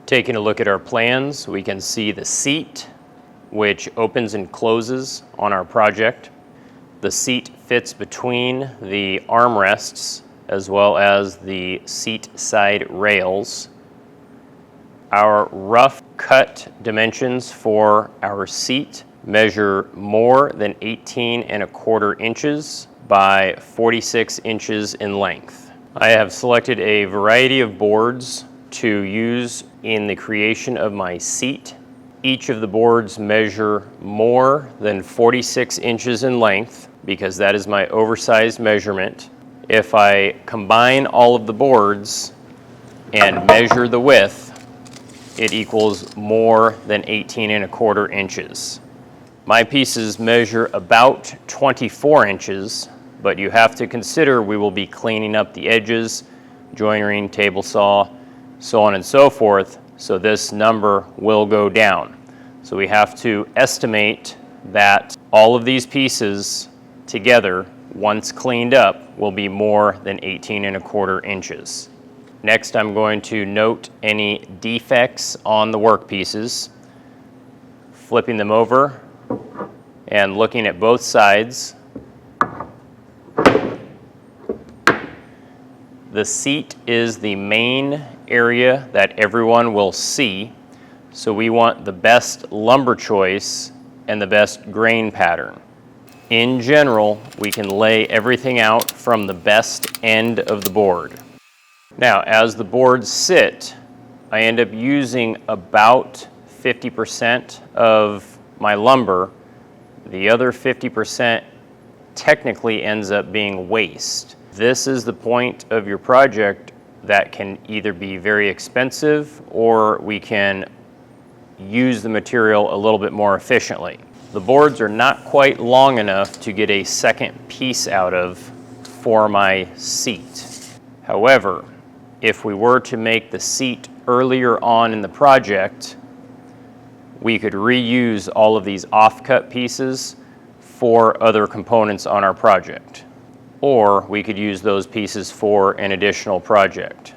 Taking a look at our plans, we can see the seat, which opens and closes on our project. The seat fits between the armrests as well as the seat side rails. Our rough cut dimensions for our seat measure more than 18¼ inches by 46 inches in length. I have selected a variety of boards to use in the creation of my seat. Each of the boards measure more than 46 inches in length because that is my oversized measurement. If I combine all of the boards and measure the width, it equals more than 18¼ inches. My pieces measure about 24 inches, but you have to consider we will be cleaning up the edges, joinery, table saw, so on and so forth, so this number will go down. So we have to estimate that all of these pieces together, once cleaned up, will be more than 18¼ inches. Next, I'm going to note any defects on the workpieces, flipping them over and looking at both sides. The seat is the main area that everyone will see, so we want the best lumber choice and the best grain pattern. In general, we can lay everything out from the best end of the board. Now, as the boards sit, I end up using about 50% of my lumber. The other 50% technically ends up being waste. This is the point of your project that can either be very expensive or we can use the material a little bit more efficiently. The boards are not quite long enough to get a second piece out of for my seat. However, if we were to make the seat earlier on in the project, we could reuse all of these off-cut pieces for other components on our project. Or we could use those pieces for an additional project.